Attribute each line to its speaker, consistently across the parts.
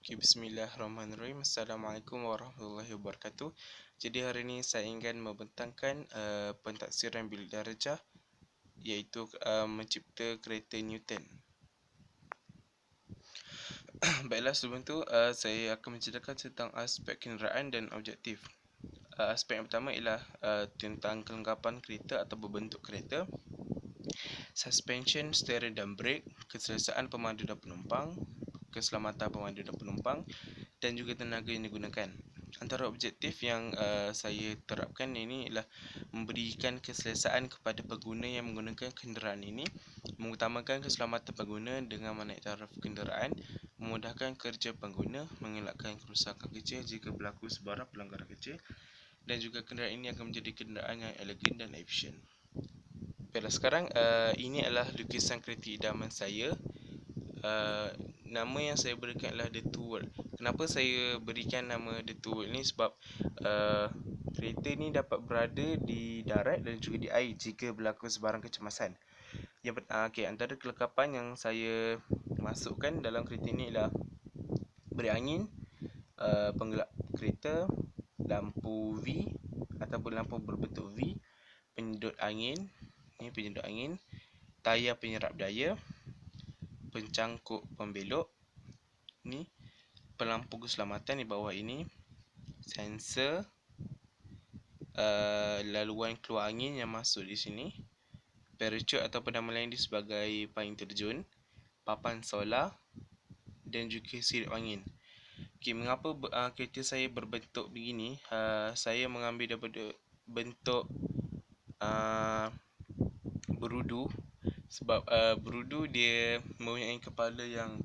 Speaker 1: Okay, Bismillahirrahmanirrahim. Assalamualaikum warahmatullahi wabarakatuh. Jadi hari ini saya ingin membentangkan pentaksiran bilik darjah, iaitu mencipta kereta Newton. Baiklah, sebelum tu saya akan menceritakan tentang aspek kenderaan dan objektif. Aspek yang pertama ialah tentang kelengkapan kereta atau berbentuk kereta, suspension, steering dan brake, keselesaan pemandu dan penumpang, keselamatan pemandu dan penumpang, dan juga tenaga yang digunakan. Antara objektif yang saya terapkan ini ialah memberikan keselesaan kepada pengguna yang menggunakan kenderaan ini, mengutamakan keselamatan pengguna dengan menaik taraf kenderaan, memudahkan kerja pengguna, mengelakkan kerusakan kecil jika berlaku sebarang pelanggaran kecil, dan juga kenderaan ini akan menjadi kenderaan yang elegan dan efisien. Baiklah, sekarang ini adalah lukisan kereta idaman saya. Nama yang saya berikan adalah The Two World. Kenapa saya berikan nama The Two World ni? Sebab kereta ni dapat berada di darat dan juga di air jika berlaku sebarang kecemasan. Antara kelengkapan yang saya masukkan dalam kereta ni ialah beri angin, penggelap kereta, lampu V ataupun lampu berbentuk V, penyedot angin, tayar penyerap daya, pencangkuk pembelok, ni pelampu keselamatan di bawah ini, sensor, laluan keluar angin yang masuk di sini, parachute ataupun nama lain sebagai payung terjun, papan solar dan juga sirip angin. Mengapa kereta saya berbentuk begini? Saya mengambil daripada bentuk berudu, sebab berudu dia mempunyai kepala yang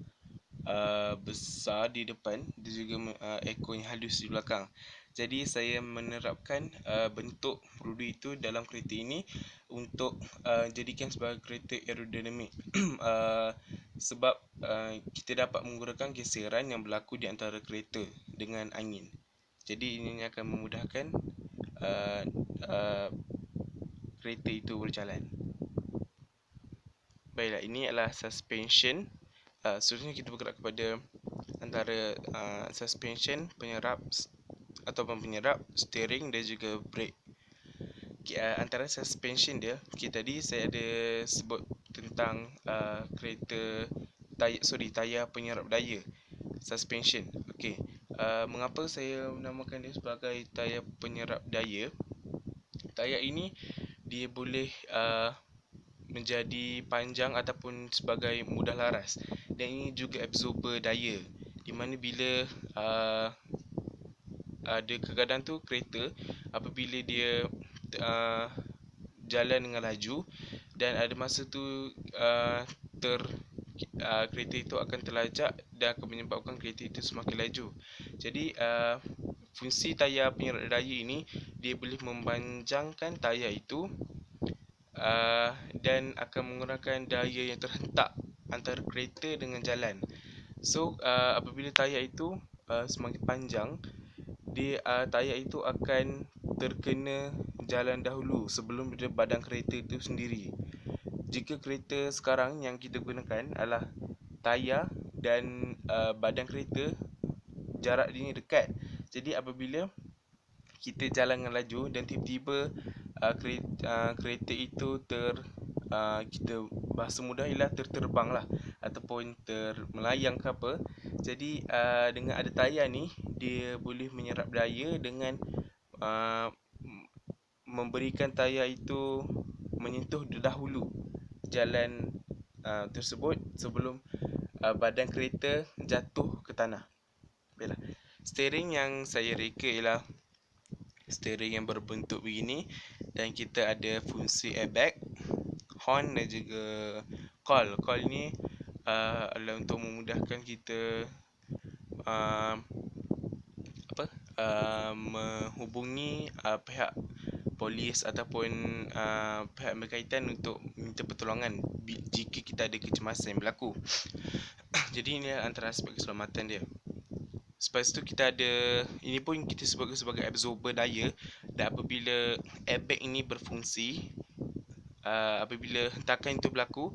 Speaker 1: besar di depan dan juga ekor yang halus di belakang. Jadi saya menerapkan bentuk berudu itu dalam kereta ini untuk jadikan sebagai kereta aerodinamik. Sebab kita dapat menggunakan geseran yang berlaku di antara kereta dengan angin. Jadi ini akan memudahkan kereta itu berjalan. Baiklah, ini adalah suspension. Seterusnya kita bergerak kepada antara suspension, penyerap ataupun penyerap, steering dan juga brake. Antara suspension dia, tadi saya ada sebut tentang kereta tayar penyerap daya, suspension. Mengapa saya menamakan dia sebagai tayar penyerap daya? Tayar ini dia boleh menjadi panjang ataupun sebagai mudah laras, dan ini juga absorber daya, di mana bila ada kadang tu kereta apabila dia jalan dengan laju dan ada masa tu kereta itu akan terlajak dan akan menyebabkan kereta itu semakin laju. Jadi fungsi tayar penyerap daya ini, dia boleh memanjangkan tayar itu dan akan mengurangkan daya yang terhentak antara kereta dengan jalan. So apabila tayar itu semakin panjang, tayar itu akan terkena jalan dahulu sebelum badan kereta itu sendiri. Jika kereta sekarang yang kita gunakan adalah tayar dan badan kereta jarak ini dekat. Jadi apabila kita jalan dengan laju dan tiba-tiba kereta itu kita bahasa mudah ialah terterbang lah ataupun melayang ke apa. Jadi dengan ada tayar ni, dia boleh menyerap daya dengan memberikan tayar itu menyentuh dahulu jalan tersebut sebelum badan kereta jatuh ke tanah. Baiklah, steering yang saya reka ialah steering yang berbentuk begini, dan kita ada fungsi airbag, horn dan juga call. Call ni adalah untuk memudahkan kita menghubungi pihak polis ataupun pihak berkaitan untuk minta pertolongan jika kita ada kecemasan yang berlaku. Jadi ini antara aspek keselamatan dia. Lepas tu kita ada, ini pun kita sebut sebagai absorber daya, dan apabila airbag ini berfungsi, apabila hentakan itu berlaku,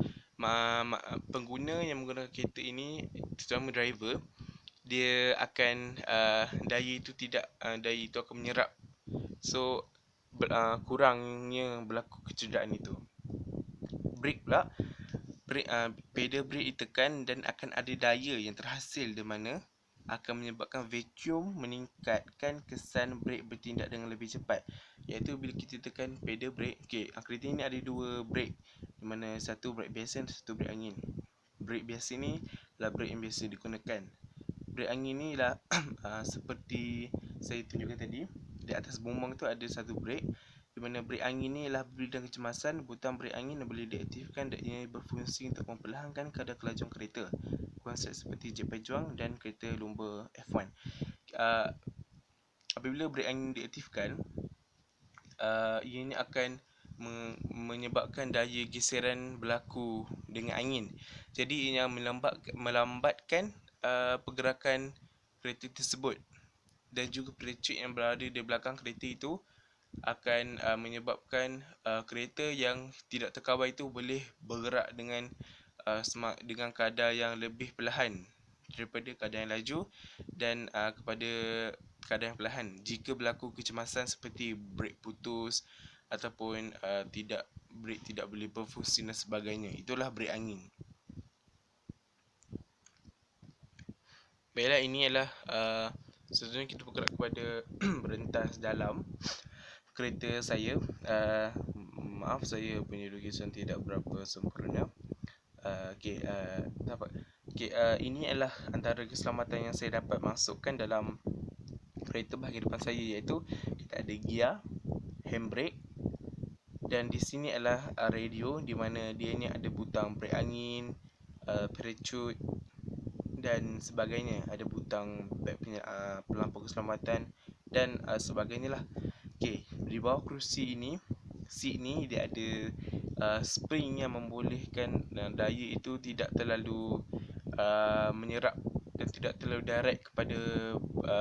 Speaker 1: pengguna yang menggunakan kereta ini, terutama driver, dia akan daya itu akan menyerap. So kurangnya berlaku kecederaan itu. Brake pula, pedal brake ditekan dan akan ada daya yang terhasil di mana akan menyebabkan vacuum meningkatkan kesan brake bertindak dengan lebih cepat. Iaitu bila kita tekan pedal brake, kereta ini ada dua brake, di mana satu brake biasa dan satu brake angin. Brake biasa ni adalah brake yang biasa digunakan. Brake angin ni ialah seperti saya tunjukkan tadi, di atas bumbung tu ada satu brake, di mana brake angin ni ialah bila kecemasan, butang brake angin boleh diaktifkan dan ia berfungsi untuk memperlahankan kadar kelajuan kereta. Konsep seperti jet pejuang dan kereta lumba F1. Apabila brake angin diaktifkan, ianya akan menyebabkan daya geseran berlaku dengan angin. Jadi ia melambatkan pergerakan kereta tersebut, dan juga pelacik yang berada di belakang kereta itu akan menyebabkan kereta yang tidak terkawal itu boleh bergerak dengan kadar yang lebih perlahan daripada kadar yang laju dan kepada kadar yang perlahan jika berlaku kecemasan seperti brake putus ataupun brake tidak boleh berfungsi dan sebagainya. Itulah brake angin. Baiklah, ini adalah sebenarnya kita bergerak kepada berentas dalam kereta saya. Maaf, saya punya lukisan tidak berapa sempurna. Ini adalah antara keselamatan yang saya dapat masukkan dalam kereta bahagian depan saya, iaitu kita ada gear, handbrake, dan di sini adalah radio, di mana dia ni ada butang brake angin, parachute dan sebagainya. Ada butang pelampau keselamatan dan sebagainya lah. Di bawah kerusi ini, seat ni dia ada spring yang membolehkan daya itu tidak terlalu menyerap dan tidak terlalu direct kepada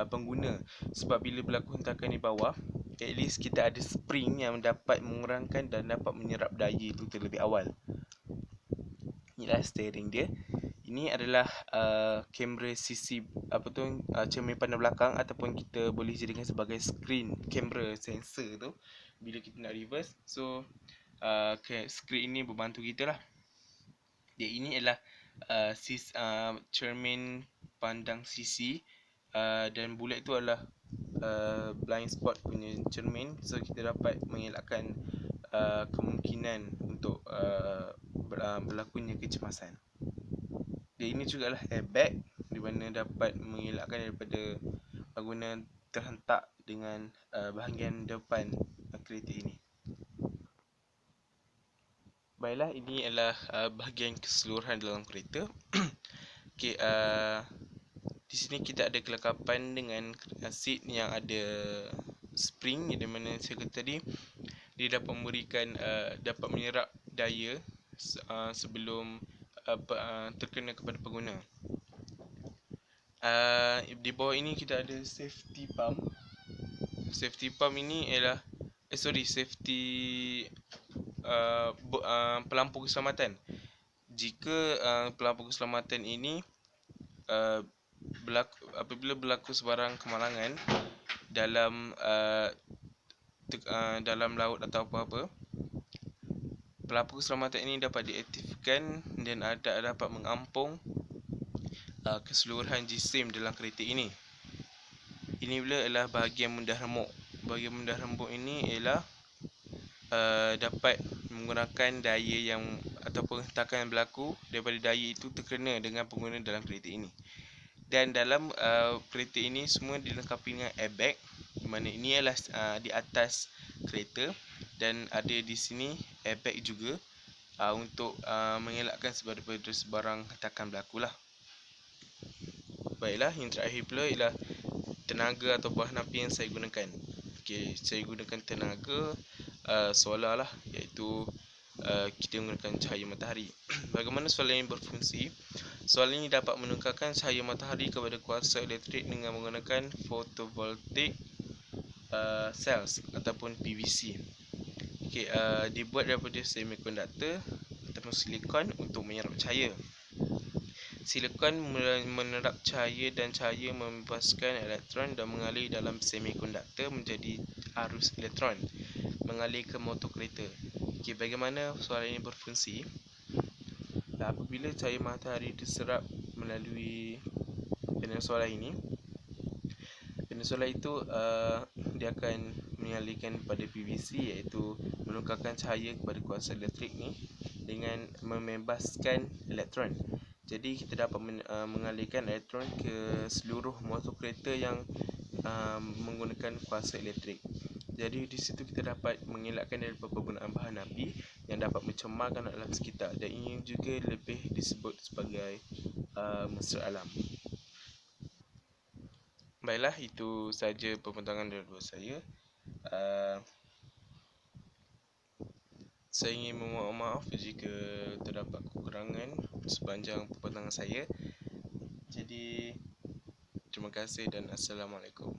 Speaker 1: pengguna. Sebab bila berlaku hentakan di bawah, at least kita ada spring yang dapat mengurangkan dan dapat menyerap daya itu terlebih awal. Inilah steering dia. Ini adalah kamera CC cermin pandang belakang, ataupun kita boleh jadikan sebagai screen kamera sensor tu bila kita nak reverse. So screen ini membantu kita lah. Ini adalah cermin pandang CC, dan bulat itu adalah blind spot punya cermin. So kita dapat mengelakkan kemungkinan untuk berlakunya kecemasan. Ini juga adalah airbag, di mana dapat mengelakkan daripada bangunan terhentak dengan bahagian depan kereta ini. Baiklah, ini adalah bahagian keseluruhan dalam kereta. Di sini kita ada kelengkapan dengan seat yang ada spring, di mana saya kata tadi dia dapat memberikan dapat menyerap daya sebelum terkena kepada pengguna. Di bawah ini kita ada safety pump. Safety pump ini ialah pelampau keselamatan. Jika pelampau keselamatan ini apabila berlaku sebarang kemalangan dalam laut atau apa-apa, pelampau keselamatan ini dapat diaktifkan dan dapat mengampung keseluruhan jisim dalam kereta ini. Ini pula adalah bahagian mundah remuk. Bahagian mundah remuk ini ialah dapat menggunakan daya yang ataupun hentakan yang berlaku daripada daya itu terkena dengan pengguna dalam kereta ini. Dan dalam kereta ini semua dilengkapi dengan airbag, di mana ini adalah di atas kereta, dan ada di sini airbag juga untuk mengelakkan daripada sebarang hentakan berlaku lah. Baiklah, yang terakhir pula ialah tenaga atau bahan api yang saya gunakan. Saya gunakan tenaga solar lah, iaitu kita menggunakan cahaya matahari. Bagaimana solar ini berfungsi? Solar ini dapat menukarkan cahaya matahari kepada kuasa elektrik dengan menggunakan photovoltaic cells ataupun PVC. Dibuat daripada semiconductor ataupun silikon untuk menyerap cahaya. Silikon menerap cahaya dan cahaya membebaskan elektron dan mengalir dalam semikonduktor menjadi arus elektron mengalir ke motor kereta. Okey, bagaimana soalan ini berfungsi? Apabila cahaya matahari diserap melalui panel solar ini, panel solar itu dia akan mengalirkan pada PVC, iaitu menukarkan cahaya kepada kuasa elektrik ni dengan membebaskan elektron. Jadi kita dapat mengalirkan elektron ke seluruh motor kereta yang menggunakan kuasa elektrik. Jadi di situ kita dapat mengelakkan daripada penggunaan bahan api yang dapat mencemarkan alam sekitar, dan ini juga lebih disebut sebagai mesra alam. Baiklah, itu saja pembentangan daripada saya. Saya ingin memohon maaf jika terdapat kekurangan sepanjang pembentangan saya. Jadi, terima kasih dan Assalamualaikum.